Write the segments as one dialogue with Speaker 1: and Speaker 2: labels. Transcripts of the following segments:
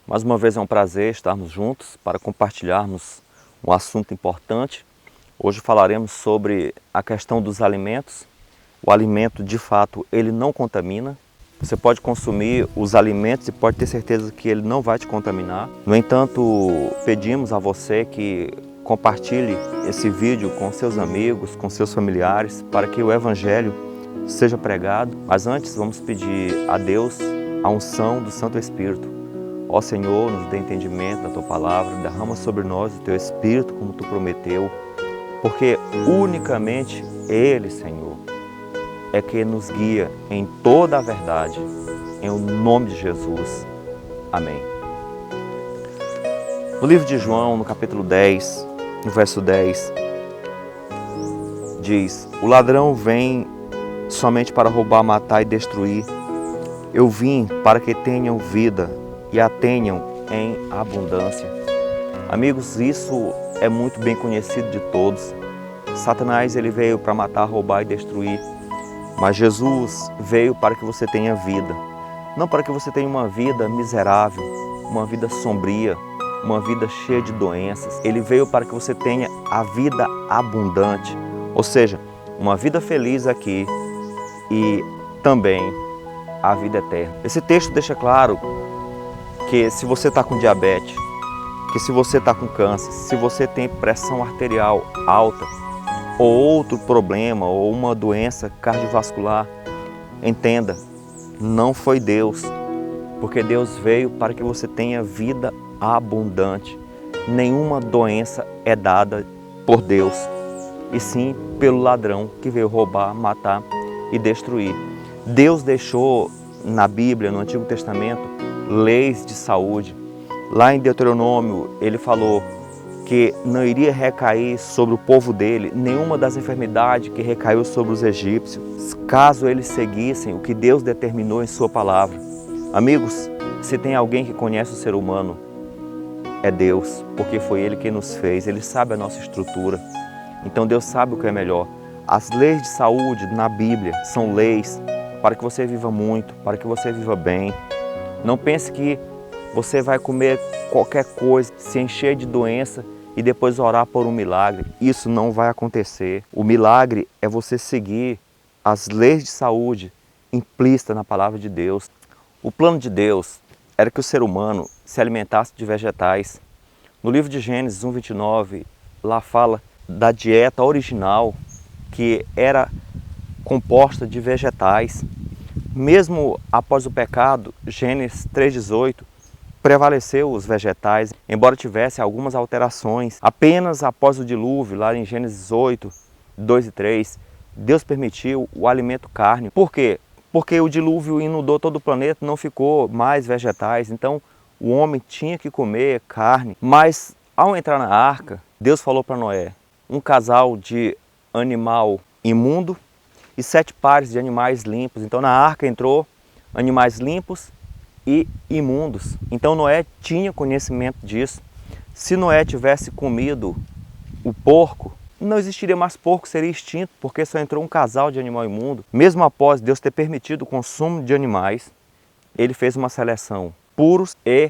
Speaker 1: Mais uma vez é um prazer estarmos juntos para compartilharmos um assunto importante. Hoje falaremos sobre a questão dos alimentos. O alimento, de fato, ele não contamina. Você pode consumir os alimentos e pode ter certeza que ele não vai te contaminar. No entanto, pedimos a você que compartilhe esse vídeo com seus amigos, com seus familiares, para que o Evangelho seja pregado. Mas antes, vamos pedir a Deus a unção do Santo Espírito. Ó Senhor, nos dê entendimento da Tua Palavra, derrama sobre nós o Teu Espírito como Tu prometeu, porque unicamente Ele, Senhor, é que nos guia em toda a verdade, em o nome de Jesus. Amém. No livro de João, no capítulo 10, no verso 10, diz: o ladrão vem somente para roubar, matar e destruir. Eu vim para que tenham vida e a tenham em abundância. Amigos, isso é muito bem conhecido de todos. Satanás ele veio para matar, roubar e destruir, mas Jesus veio para que você tenha vida. Não para que você tenha uma vida miserável, uma vida sombria, uma vida cheia de doenças. Ele veio para que você tenha a vida abundante, ou seja, uma vida feliz aqui e também a vida eterna. Esse texto deixa claro que se você está com diabetes, que se você está com câncer, se você tem pressão arterial alta, ou outro problema, ou uma doença cardiovascular, entenda, não foi Deus, porque Deus veio para que você tenha vida abundante. Nenhuma doença é dada por Deus, e sim pelo ladrão que veio roubar, matar e destruir. Deus deixou na Bíblia, no Antigo Testamento, leis de saúde. Lá em Deuteronômio, ele falou que não iria recair sobre o povo dele nenhuma das enfermidades que recaiu sobre os egípcios, caso eles seguissem o que Deus determinou em sua palavra. Amigos, se tem alguém que conhece o ser humano, é Deus, porque foi Ele quem nos fez, Ele sabe a nossa estrutura. Então Deus sabe o que é melhor. As leis de saúde na Bíblia são leis para que você viva muito, para que você viva bem. Não pense que você vai comer qualquer coisa, se encher de doença e depois orar por um milagre. Isso não vai acontecer. O milagre é você seguir as leis de saúde implícitas na palavra de Deus. O plano de Deus era que o ser humano se alimentasse de vegetais. No livro de Gênesis 1:29, lá fala da dieta original que era composta de vegetais. Mesmo após o pecado, Gênesis 3:18, prevaleceu os vegetais, embora tivesse algumas alterações. Apenas após o dilúvio, lá em Gênesis 8, 2 e 3, Deus permitiu o alimento carne. Por quê? Porque o dilúvio inundou todo o planeta, não ficou mais vegetais, então o homem tinha que comer carne. Mas ao entrar na arca, Deus falou para Noé, um casal de animal imundo e 7 pares de animais limpos. Então na arca entrou animais limpos e imundos. Então Noé tinha conhecimento disso. Se Noé tivesse comido o porco, não existiria mais porco, seria extinto, porque só entrou um casal de animal imundo. Mesmo após Deus ter permitido o consumo de animais, Ele fez uma seleção, puros e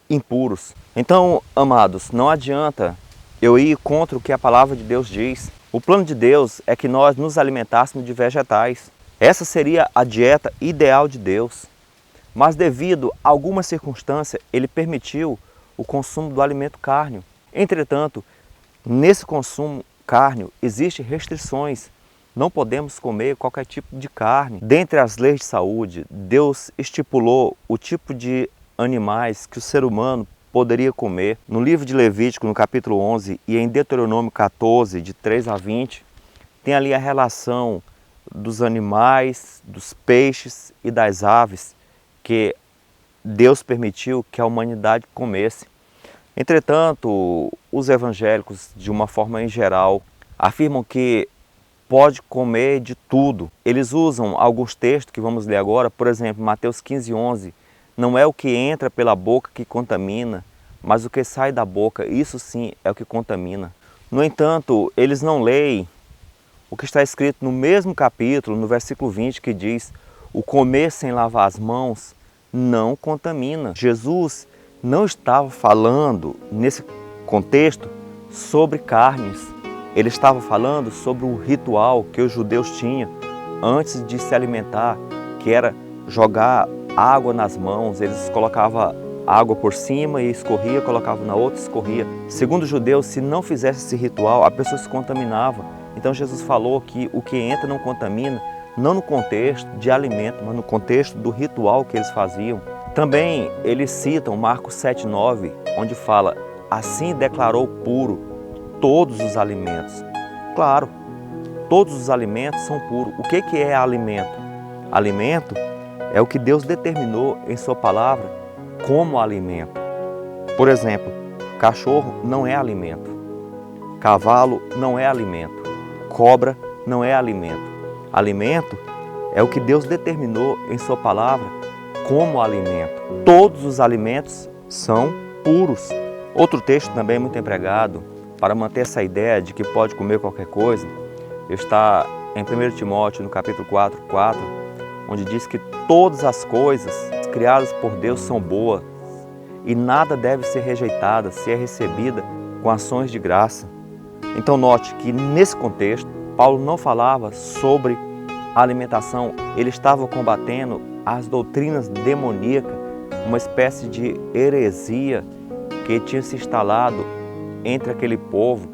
Speaker 1: impuros. Então, amados, não adianta eu ir contra o que a palavra de Deus diz. O plano de Deus é que nós nos alimentássemos de vegetais. Essa seria a dieta ideal de Deus. Mas devido a alguma circunstância, Ele permitiu o consumo do alimento cárneo. Entretanto, nesse consumo cárneo existem restrições. Não podemos comer qualquer tipo de carne. Dentre as leis de saúde, Deus estipulou o tipo de animais que o ser humano poderia comer. No livro de Levítico, no capítulo 11, e em Deuteronômio 14, de 3 a 20, tem ali a relação dos animais, dos peixes e das aves que Deus permitiu que a humanidade comesse. Entretanto, os evangélicos, de uma forma em geral, afirmam que pode comer de tudo. Eles usam alguns textos que vamos ler agora, por exemplo, Mateus 15:11, não é o que entra pela boca que contamina, mas o que sai da boca, isso sim é o que contamina. No entanto, eles não leem o que está escrito no mesmo capítulo, no versículo 20, que diz: o comer sem lavar as mãos não contamina. Jesus não estava falando, nesse contexto, sobre carnes. Ele estava falando sobre um ritual que os judeus tinham antes de se alimentar, que era jogar água nas mãos. Eles colocavam água por cima e escorria, colocavam na outra e escorria. Segundo os judeus, se não fizesse esse ritual, a pessoa se contaminava. Então Jesus falou que o que entra não contamina, não no contexto de alimento, mas no contexto do ritual que eles faziam. Também eles citam Marcos 7,9, onde fala: assim declarou puro todos os alimentos. Claro, todos os alimentos são puros. O que é alimento? Alimento é o que Deus determinou em sua palavra como alimento. Por exemplo, cachorro não é alimento, cavalo não é alimento, cobra não é alimento. Alimento é o que Deus determinou em sua palavra como alimento. Todos os alimentos são puros. Outro texto também muito empregado para manter essa ideia de que pode comer qualquer coisa, está em 1 Timóteo, no capítulo 4, onde diz que todas as coisas criadas por Deus são boas e nada deve ser rejeitada se é recebida com ações de graça. Então note que nesse contexto, Paulo não falava sobre alimentação, ele estava combatendo as doutrinas demoníacas, uma espécie de heresia que tinha se instalado entre aquele povo,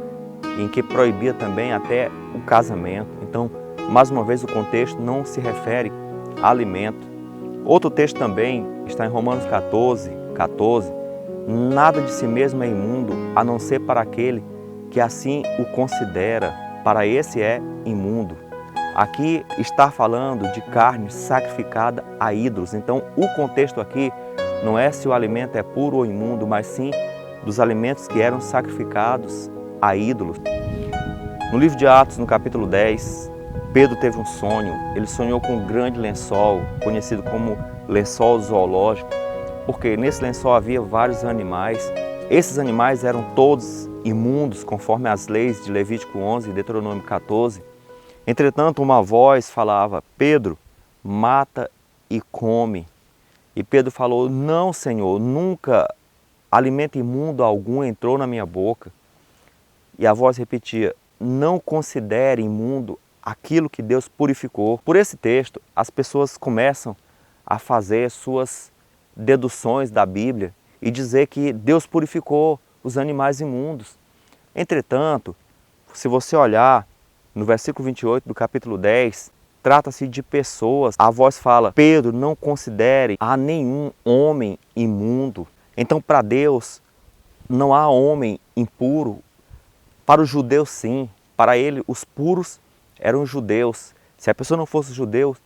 Speaker 1: em que proibia também até o casamento. Então, mais uma vez, o contexto não se refere a alimento. Outro texto também está em Romanos 14. Nada de si mesmo é imundo, a não ser para aquele que assim o considera, para esse é imundo. Aqui está falando de carne sacrificada a ídolos. Então, o contexto aqui não é se o alimento é puro ou imundo, mas sim dos alimentos que eram sacrificados a ídolos. No livro de Atos, no capítulo 10, Pedro teve um sonho. Ele sonhou com um grande lençol, conhecido como lençol zoológico, porque nesse lençol havia vários animais. Esses animais eram todos imundos, conforme as leis de Levítico 11 e Deuteronômio 14. Entretanto, uma voz falava: Pedro, mata e come. E Pedro falou: não, Senhor, nunca alimento imundo algum entrou na minha boca. E a voz repetia: não considere imundo aquilo que Deus purificou. Por esse texto, as pessoas começam a fazer suas deduções da Bíblia e dizer que Deus purificou os animais imundos. Entretanto, se você olhar no versículo 28 do capítulo 10, trata-se de pessoas. A voz fala: Pedro, não considere a nenhum homem imundo. Então, para Deus, não há homem impuro. Para os judeus, sim. Para ele, os puros eram os judeus. Se a pessoa não fosse judeu,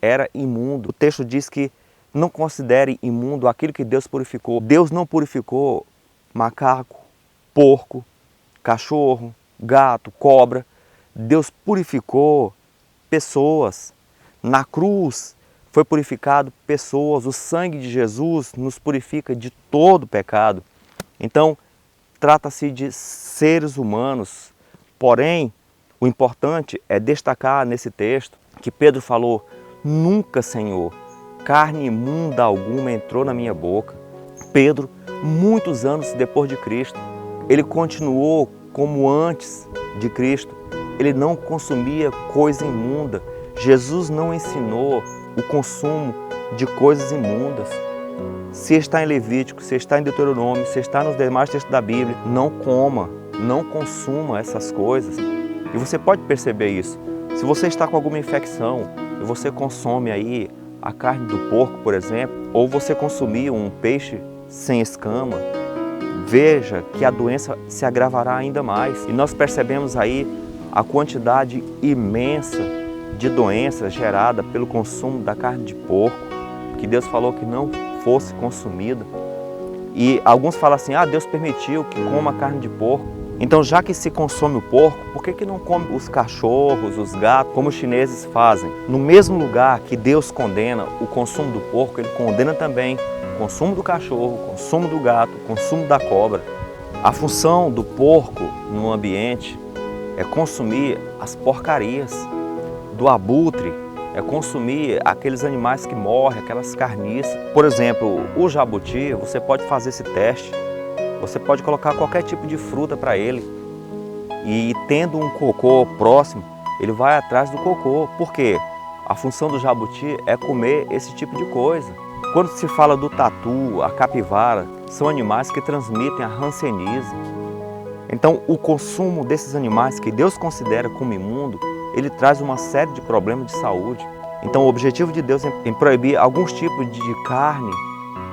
Speaker 1: era imundo. O texto diz que não considere imundo aquilo que Deus purificou. Deus não purificou macaco, porco, cachorro, gato, cobra. Deus purificou pessoas. Na cruz foi purificado pessoas. O sangue de Jesus nos purifica de todo pecado. Então, trata-se de seres humanos. Porém, o importante é destacar nesse texto que Pedro falou: nunca, Senhor, carne imunda alguma entrou na minha boca. Pedro, muitos anos depois de Cristo, ele continuou como antes de Cristo. Ele não consumia coisa imunda. Jesus não ensinou o consumo de coisas imundas. Se está em Levítico, se está em Deuteronômio, se está nos demais textos da Bíblia, não coma, não consuma essas coisas. E você pode perceber isso. Se você está com alguma infecção e você consome aí a carne do porco, por exemplo, ou você consumir um peixe sem escama, veja que a doença se agravará ainda mais. E nós percebemos aí a quantidade imensa de doenças gerada pelo consumo da carne de porco, que Deus falou que não fosse consumida. E alguns falam assim: Deus permitiu que coma carne de porco. Então, já que se consome o porco, por que não come os cachorros, os gatos, como os chineses fazem? No mesmo lugar que Deus condena o consumo do porco, Ele condena também o consumo do cachorro, o consumo do gato, o consumo da cobra. A função do porco no ambiente é consumir as porcarias do abutre, é consumir aqueles animais que morrem, aquelas carniças. Por exemplo, o jabuti, você pode fazer esse teste. Você pode colocar qualquer tipo de fruta para ele e tendo um cocô próximo, ele vai atrás do cocô. Por quê? A função do jabuti é comer esse tipo de coisa. Quando se fala do tatu, a capivara, são animais que transmitem a hanseníase. Então, o consumo desses animais que Deus considera como imundo, ele traz uma série de problemas de saúde. Então, o objetivo de Deus em proibir alguns tipos de carne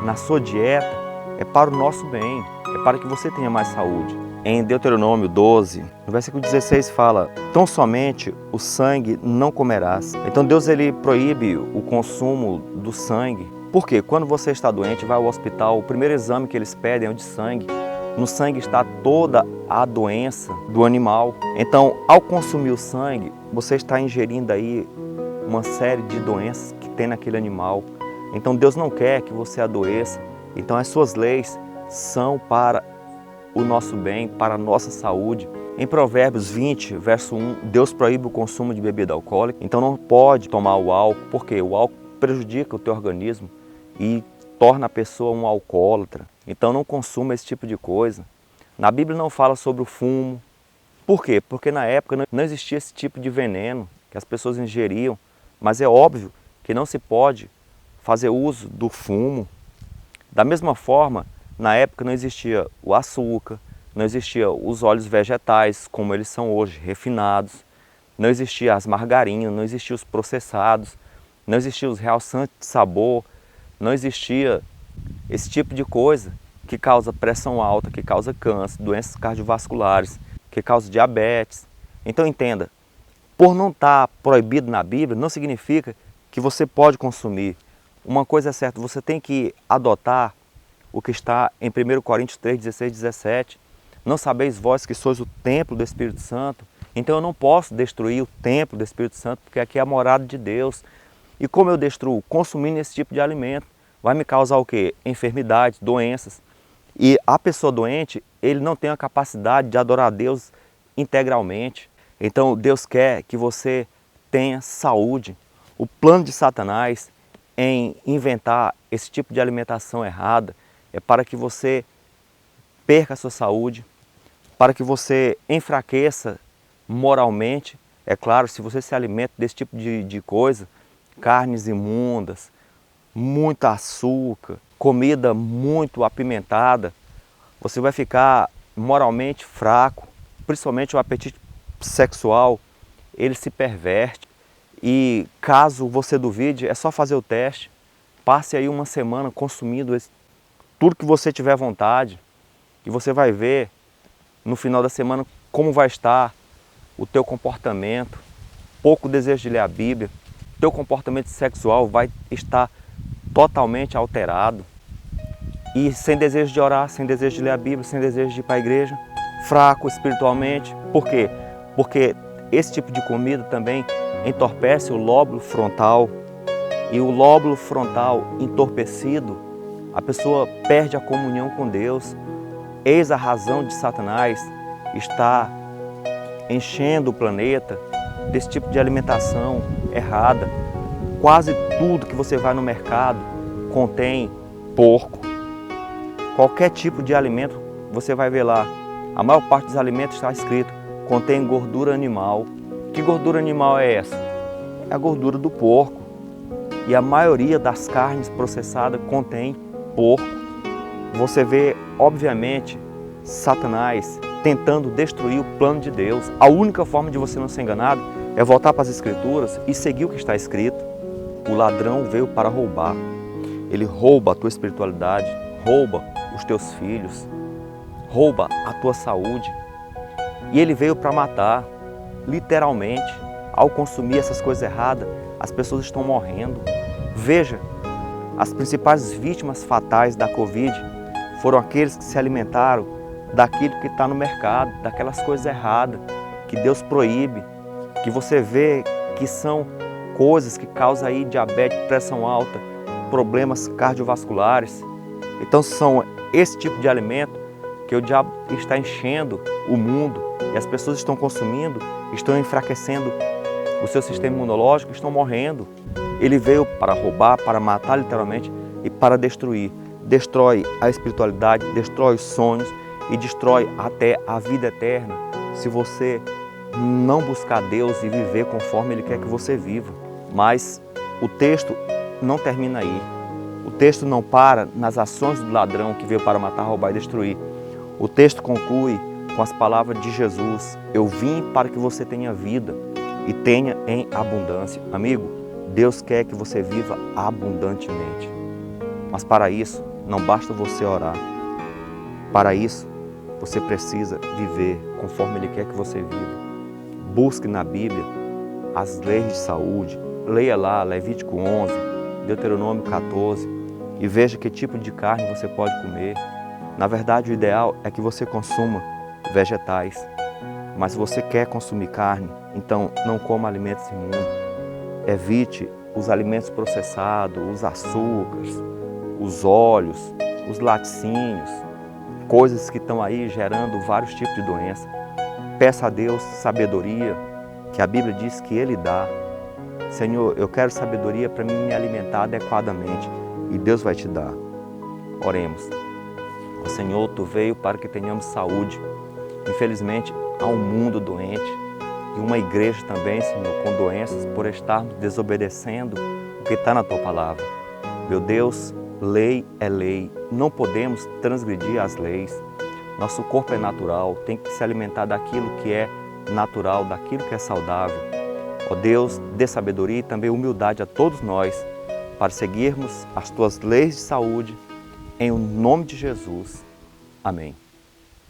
Speaker 1: na sua dieta é para o nosso bem, é para que você tenha mais saúde. Em Deuteronômio 12, no versículo 16 fala: tão somente o sangue não comerás. Então Deus ele proíbe o consumo do sangue. Por quê? Quando você está doente, vai ao hospital, o primeiro exame que eles pedem é o de sangue. No sangue está toda a doença do animal. Então, ao consumir o sangue, você está ingerindo aí uma série de doenças que tem naquele animal. Então Deus não quer que você adoeça. Então as suas leis são para o nosso bem, para a nossa saúde. Em Provérbios 20, verso 1, Deus proíbe o consumo de bebida alcoólica. Então não pode tomar o álcool, porque o álcool prejudica o teu organismo e torna a pessoa um alcoólatra. Então não consuma esse tipo de coisa. Na Bíblia não fala sobre o fumo. Por quê? Porque na época não existia esse tipo de veneno que as pessoas ingeriam. Mas é óbvio que não se pode fazer uso do fumo. Da mesma forma, na época não existia o açúcar, não existia os óleos vegetais como eles são hoje, refinados, não existia as margarinas, não existia os processados, não existia os realçantes de sabor, não existia esse tipo de coisa que causa pressão alta, que causa câncer, doenças cardiovasculares, que causa diabetes. Então entenda, por não estar proibido na Bíblia, não significa que você pode consumir. Uma coisa é certa, você tem que adotar o que está em 1 Coríntios 3, 16, 17. Não sabeis vós que sois o templo do Espírito Santo? Então eu não posso destruir o templo do Espírito Santo, porque aqui é a morada de Deus. E como eu destruo? Consumindo esse tipo de alimento. Vai me causar o quê? Enfermidades, doenças. E a pessoa doente, ele não tem a capacidade de adorar a Deus integralmente. Então Deus quer que você tenha saúde. O plano de Satanás em inventar esse tipo de alimentação errada é para que você perca a sua saúde, para que você enfraqueça moralmente. É claro, se você se alimenta desse tipo de coisa, carnes imundas, muito açúcar, comida muito apimentada, você vai ficar moralmente fraco, principalmente o apetite sexual, ele se perverte. E caso você duvide, é só fazer o teste, passe aí uma semana consumindo tudo que você tiver vontade e você vai ver no final da semana como vai estar o teu comportamento, pouco desejo de ler a Bíblia, teu comportamento sexual vai estar totalmente alterado e sem desejo de orar, sem desejo de ler a Bíblia, sem desejo de ir para a igreja, fraco espiritualmente. Por quê? Porque esse tipo de comida também entorpece o lóbulo frontal e o lóbulo frontal entorpecido, a pessoa perde a comunhão com Deus. Eis a razão de Satanás estar enchendo o planeta desse tipo de alimentação errada. Quase tudo que você vai no mercado contém porco. Qualquer tipo de alimento você vai ver lá. A maior parte dos alimentos está escrito, contém gordura animal. Que gordura animal é essa? É a gordura do porco. E a maioria das carnes processadas contém porco. Você vê, obviamente, Satanás tentando destruir o plano de Deus. A única forma de você não ser enganado é voltar para as Escrituras e seguir o que está escrito. O ladrão veio para roubar. Ele rouba a tua espiritualidade, rouba os teus filhos, rouba a tua saúde. E ele veio para matar, literalmente. Ao consumir essas coisas erradas, as pessoas estão morrendo. Veja, as principais vítimas fatais da Covid foram aqueles que se alimentaram daquilo que está no mercado, daquelas coisas erradas, que Deus proíbe, que você vê que são coisas que causam aí diabetes, pressão alta, problemas cardiovasculares. Então são esse tipo de alimento que o diabo está enchendo o mundo e as pessoas estão consumindo, estão enfraquecendo o seu sistema imunológico estão morrendo. Ele veio para roubar, para matar literalmente e para destruir. Destrói a espiritualidade, destrói os sonhos e destrói até a vida eterna se você não buscar Deus e viver conforme Ele quer que você viva. Mas o texto não termina aí. O texto não para nas ações do ladrão que veio para matar, roubar e destruir. O texto conclui com as palavras de Jesus: eu vim para que você tenha vida e tenha em abundância. Amigo, Deus quer que você viva abundantemente. Mas para isso, não basta você orar. Para isso, você precisa viver conforme Ele quer que você viva. Busque na Bíblia as leis de saúde. Leia lá Levítico 11, Deuteronômio 14 e veja que tipo de carne você pode comer. Na verdade, o ideal é que você consuma vegetais. Mas se você quer consumir carne, então não coma alimentos imundos. Evite os alimentos processados, os açúcares, os óleos, os laticínios, coisas que estão aí gerando vários tipos de doença. Peça a Deus sabedoria, que a Bíblia diz que Ele dá. Senhor, eu quero sabedoria para me alimentar adequadamente e Deus vai te dar. Oremos. Ó Senhor, Tu veio para que tenhamos saúde. Infelizmente, há um mundo doente e uma igreja também, Senhor, com doenças por estarmos desobedecendo o que está na Tua palavra. Meu Deus, lei é lei, não podemos transgredir as leis. Nosso corpo é natural, tem que se alimentar daquilo que é natural, daquilo que é saudável. Ó Deus, dê sabedoria e também humildade a todos nós para seguirmos as Tuas leis de saúde, em nome de Jesus. Amém.